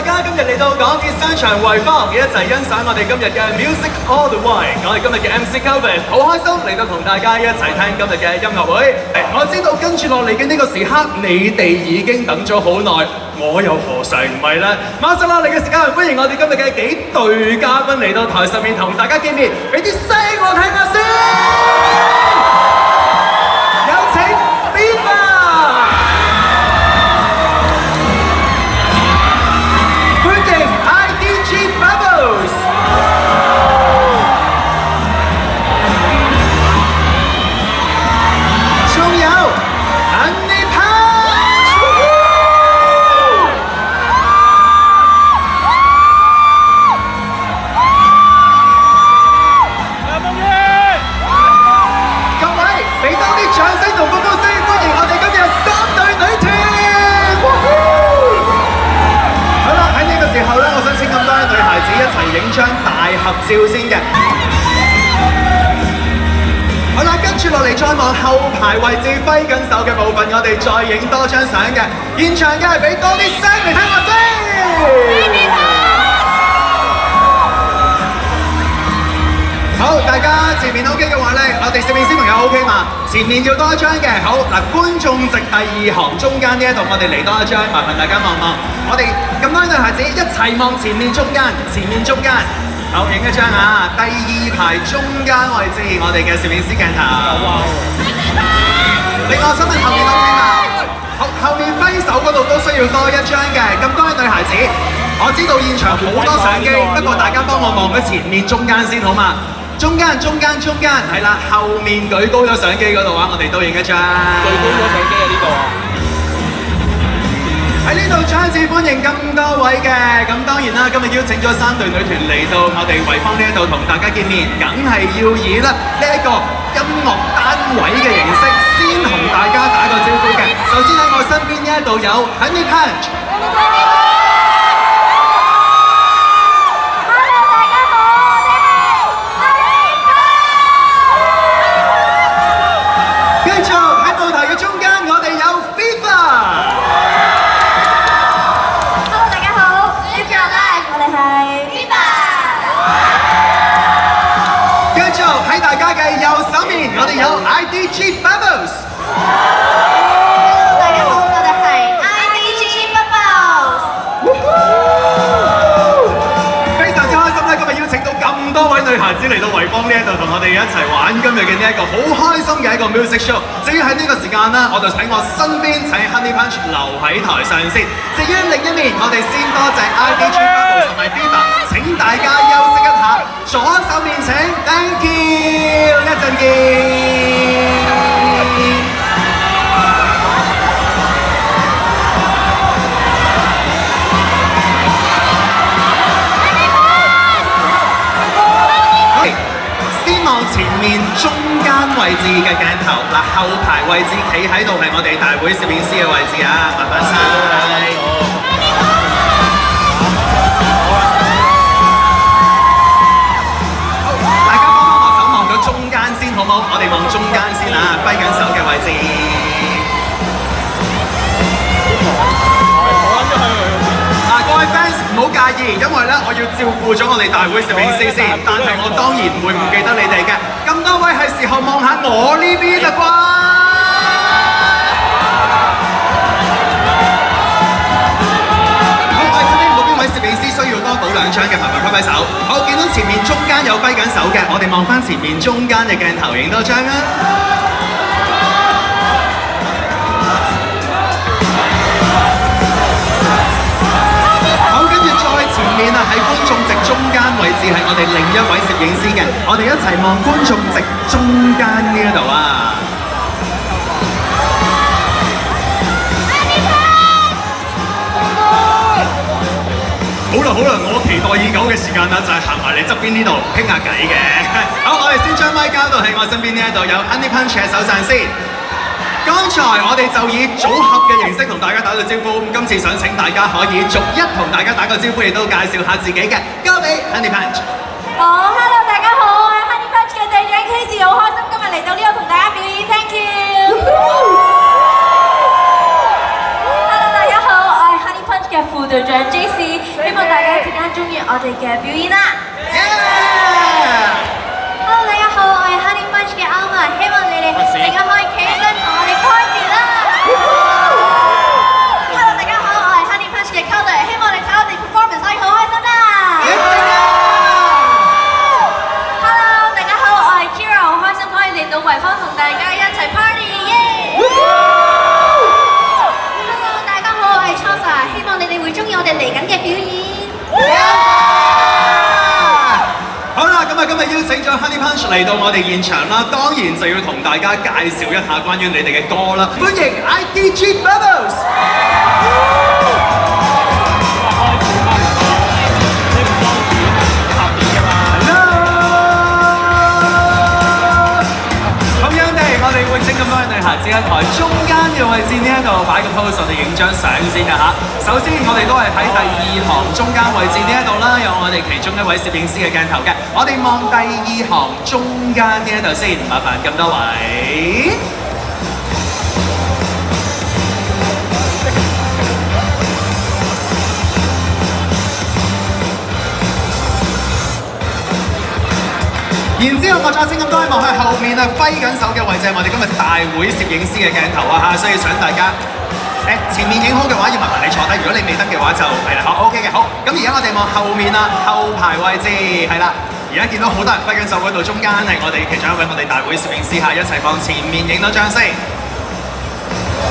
家今日嚟到港鐵商場維坊，一齊欣賞我哋今日嘅 Music All The Way。我哋今日嘅 MC Kelvin 好開心嚟到同大家一齊聽今日嘅音樂會。我知道跟住落嚟嘅呢個時刻，你哋已經等咗好耐，我又何嘗唔係咧？馬上落嚟嘅時間，歡迎我哋今日嘅幾隊嘉賓嚟到台上面同大家見面，俾啲聲我聽下先。有請 Viva。合照先嘅，好啦，跟住落嚟再望後排位置揮緊手嘅部分，我哋再影多張相嘅。現場嘅係俾多啲聲嚟聽下先。好，大家前面 OK 嘅話咧，我哋攝影師朋友 OK 嘛？前面要多一張嘅。好嗱，觀眾席第2行中間呢一度，我哋嚟多一張，麻煩大家望望。我哋咁多女孩子一齊望前面中間，前面中間。好，影一張啊！第2排中間位置，我哋嘅攝影師鏡頭。另外，想問後面 OK 嘛？好，後面揮手嗰度都需要多一張嘅。咁多位女孩子，我知道現場好多相機，不過大家幫我望咗前面中間先好嘛？中間，係啦，後面舉高咗相機嗰度啊，我哋都影一張。舉高咗相機啊呢度啊！喺呢度再一次歡迎咁多位嘅，咁當然啦，今日邀請咗3隊女團嚟到我哋維坊呢一度同大家見面，梗係要以呢一個音樂單位嘅形式，先同大家打個招呼嘅。首先喺我身邊呢一度有 Honey Punch。我哋有 IDG Bubbles。大家好，我哋係 IDG Bubbles。非常之開心咧，今日邀請到咁多位女孩子嚟到維坊呢一度，同我哋一齊玩今日嘅呢一個好開心嘅一個 music show。至於喺呢個時間啦，我就請我身邊請 Honey Punch 留喺台上先。至於另一面，我哋先多謝 IDG Bubbles 同埋 Viva， 請大家休息一下，左手面請 ，Thank you， 一陣見。前面中間位置嘅鏡頭，嗱後排位置企喺度係我哋大會攝影師嘅位置啊，麻煩晒。好，大家幫我手望咗中間先好冇？我哋望中間先啊，揮緊手嘅位置。各位 fans 唔好介意，因為咧我要照顧咗我哋大會攝影師先，但係我當然唔會唔記得你哋嘅。咁多位係時候望下我呢邊啦啩。好，我哋睇睇嗰邊位攝影師需要多補2張嘅，麻煩揮手。好，見到前面中間有揮緊手嘅，我哋望翻前面中間嘅鏡頭影多張啊。喺觀眾席中間位置係我哋另一位攝影師嘅，我哋一齊望觀眾席中間呢一度啊！好啦，我期待已久嘅時間啦，就係行埋嚟側邊呢度傾下偈嘅。好，我哋先將麥交到喺我身邊呢一度有 Honey Punch 嘅手上先。剛才我哋就以組合嘅形式同大家打個招呼，今次想請大家可以逐一同大家打個招呼，亦都介紹下自己嘅，交俾 Honey Punch。好 ，Hello 大家好，我係 Honey Punch 嘅隊長 Casey， 好開心今日嚟到呢度同大家表演 ，Thank you。Hello 大家好，我係 Honey Punch 嘅副副隊長 JC， 希望大家一陣間中意我哋嘅表演啦。Hello， 大家好，我係 Honey Punch 嘅 Alma， 希望你哋陣間可以企起身同我哋 party 啦。Hello， 大家好，我係 Honey Punch 嘅 Color， 希望你睇我哋 performance 可以好開心啦。Hello， 大家好，我係 Kira， 好開心可以嚟到維坊同大家一齊 party， 耶！ Hello， 大家好，我係 Chosa， 希望你哋會中意我哋嚟緊嘅表演。好啦，咁啊，今日邀請咗 Honey Punch 嚟到我哋現場啦，當然就要同大家介紹一下關於你哋嘅歌啦。歡迎 IDG Bubbles。我哋會請咁多位女孩子喺台中間嘅位置呢一度擺個 pose， 我哋影張相先㗎嚇。首先我哋都係喺第二行中間位置呢一度啦，有我哋其中一位攝影師嘅鏡頭嘅。我哋望第二行中間呢一度先，麻煩咁多位。然之後，我再請咁多位望去後面啊，揮緊手嘅位置係我哋今日大會攝影師嘅鏡頭啊嚇，所以想大家前面影好嘅話，要麻煩你坐低；如果你未得嘅話，就係啦，好 OK 嘅，好。咁而家我哋望後面啦，後排位置係啦，而家見到好多人揮緊手嗰度，中間係我哋其中一位我哋大會攝影師嚇，一齊望前面影多張先。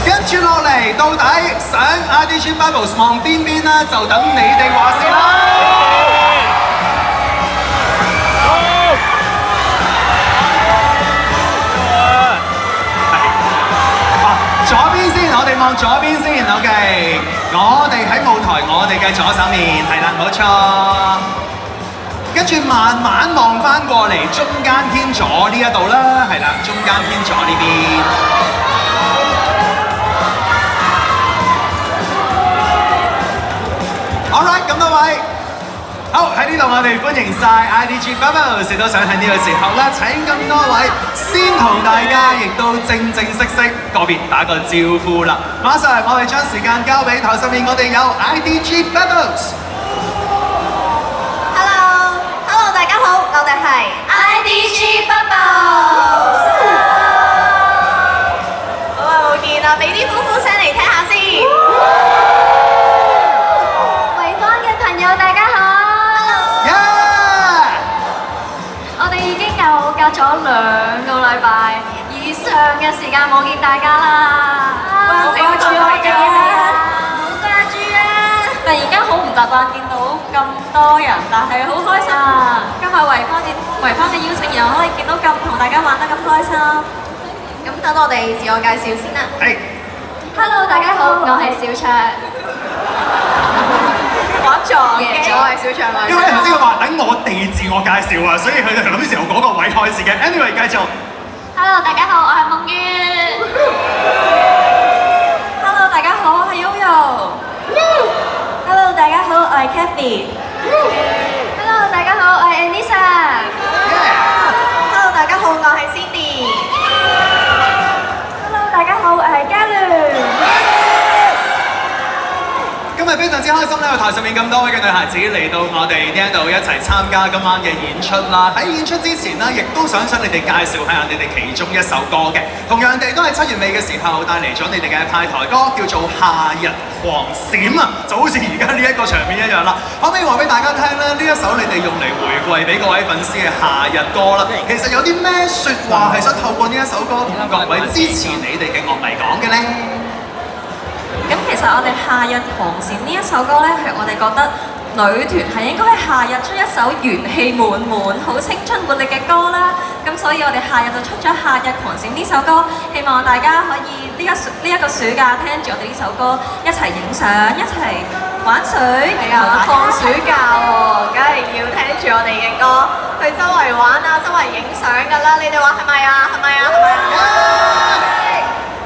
跟住落嚟，到底想 IDG Bubbles 望邊邊啦？就等你哋話事啦。左邊先，我哋望左邊先 ，OK。我哋喺舞台，我哋嘅左手面係啦，冇錯。跟住慢慢望翻過嚟，中間偏左呢一度啦，係啦，中間偏左呢邊。Alright， 咁多位。好，喺呢度我哋歡迎晒 IDG Bubbles， 都想喺呢個時候咧請咁多位先同大家亦都正式個別打個招呼啦。馬上我哋將時間交俾台上面，我哋有 IDG Bubbles。Hello， 大家好，我哋係 IDG Bubbles。好耐冇見啦，俾啲呼呼聲嚟聽下先。維坊嘅朋友大家好。隔咗2個禮拜以上嘅時間冇見大家啦，好掛住我哋啊！好掛住啊！突然間好唔習慣見到咁多人，但係好開心啊！今日維坊嘅邀請，又可以見到同大家玩得咁開心。咁等我哋自我介紹先啦。係。Hello， 大家好，我係小卓。玩撞嘅，我係小卓啊。因為頭先佢話等我哋自我介紹啊，所以佢哋諗住由嗰個位開始嘅。Anyway， 繼續。Hello， 大家好，我係夢月。Hello， 大家好，我係 Yoyo。Hello， 大家好，我係 Kathy。Hello， 大家好，我係 Anissa。Hello， 大家好，我係 Cindy。Hello， 大家好，我係嘉聯。今日非常之開心咧，台上面咁多位嘅女孩子嚟到我哋呢一度一齊參加今晚嘅演出啦。喺演出之前呢，亦都想你哋介紹下你哋其中一首歌嘅。同樣地都係7月尾嘅時候帶嚟咗你哋嘅派台歌，叫做《夏日狂閃》啊，就好似而家呢一個場面一樣啦。可唔可以話俾大家聽咧？呢一首你哋用嚟回饋俾各位粉絲嘅夏日歌啦，其實有啲咩説話係想透過呢一首歌同各位支持你哋嘅樂迷講嘅呢？咁其實我哋《夏日狂閃》呢一首歌呢，係我哋覺得女團係應該喺夏日出一首元氣滿滿、好青春活力嘅歌啦。咁所以我哋夏日就出咗《夏日狂閃》呢首歌，希望大家可以呢一個暑假聽住我哋呢首歌，一齊影相，一齊玩水。係啊，放暑假喎，梗係要聽住我哋嘅歌，去周圍玩啊，周圍影相㗎啦。你哋話係咪啊？係咪啊？係咪啊？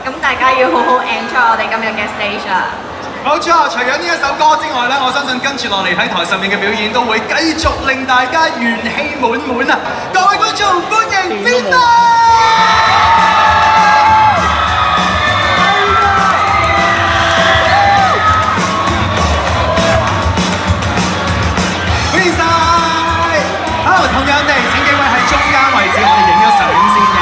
咁大家要好好 enjoy 我哋今日嘅 stage 啊！冇錯，除咗呢一首歌之外咧，我相信跟住落嚟喺台上面嘅表演都會繼續令大家元氣滿滿啊！各位觀眾，歡迎 Viva！好，同樣地，請幾位喺中間位置，我哋影咗相先嘅。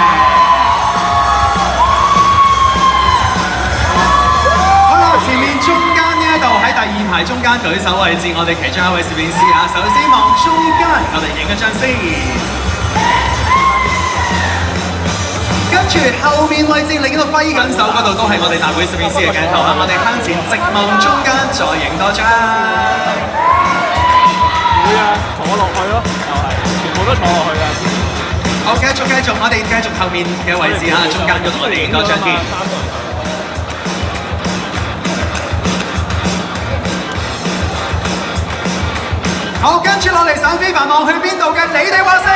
好啦，前面中間呢一度喺第2排中間舉手位置，我哋其中一位攝影師啊，首先望中間，我哋影一張先。跟住後面位置，另一個揮緊手嗰度都係我哋大會攝影師嘅鏡頭啦，我哋向前直望中間，再影多張。會啊，坐落去咯，又係，全部都坐落去啊！好，繼續，我哋繼續後面嘅位置啊，中間嗰度我哋影多張添。好，跟住落嚟省非凡望去邊度嘅，你哋話先。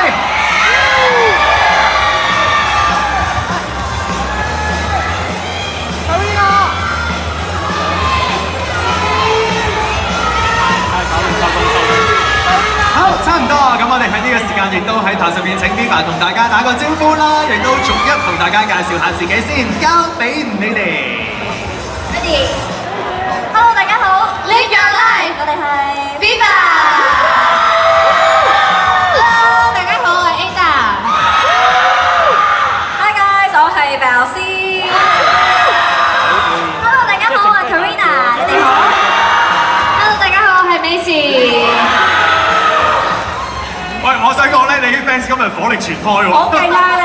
好，差唔多啊！咁我哋喺呢個時間亦都喺台上面請 Viva 同大家打個招呼啦，亦都逐一同大家介紹下自己先，交俾你哋。Ready？Hello， 大家好 ，Live Your Life， 我哋係 Viva。Hello， 大家好，我係 Ada。Hi guys， 我係 Belsie。Hello， 大家好，我係 Karina， 你哋好。Hello， 大家好，我係 Macy。喂，我想講咧，你啲 fans 今日火力全開喎。好勁啊你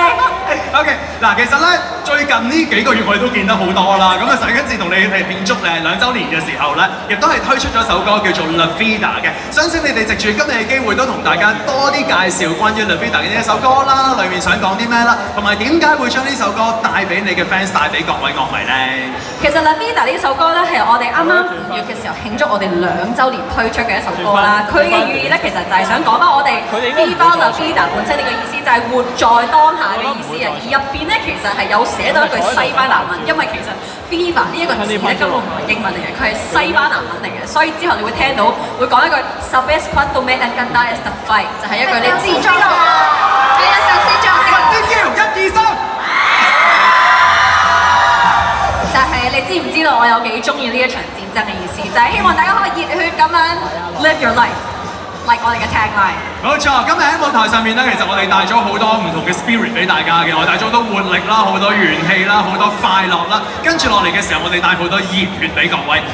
！OK， 嗱，其實咧最近呢幾個月我哋都見得好多啦。咁啊，上一次同你哋慶祝2週年嘅時候咧，亦都係推出咗首歌叫做《La Vida》嘅。相信你哋藉住今日嘅機會，都同大家多啲介紹關於《La Vida》嘅呢一首歌啦，裡面想講啲咩啦，同埋點解會將呢首歌帶俾你嘅 fans， 帶俾各位樂迷咧？其實《La Vida》呢首歌咧係我哋啱啱5月嘅時候慶祝我哋2週年推出嘅一首歌啦。佢嘅寓意咧其實就係想講翻我哋 Viva La Vida 本身呢個意思就係活在當下嘅意思啊。而入邊咧其實係有寫到一句西班牙文，因為其實 Viva 呢一個字咧根本唔係英文嚟嘅，佢係西班牙文嚟嘅，所以之後你會聽到會講一句 Sabes cuando me encanta esta fight， 就係一句你知唔知道？係啊，首先再尖叫1、2、3，就係你知唔知道我有幾中意呢一場戰爭嘅意思？就係希望大家可以熱血咁樣 live your life。like 我哋嘅 tagline。冇錯，今日喺舞台上面咧，其實我哋帶咗好多唔同嘅 spirit 俾大家嘅，我帶咗好多活力啦，好多元氣啦，好多快樂啦。跟住落嚟嘅時候，我哋帶好多熱血俾各位。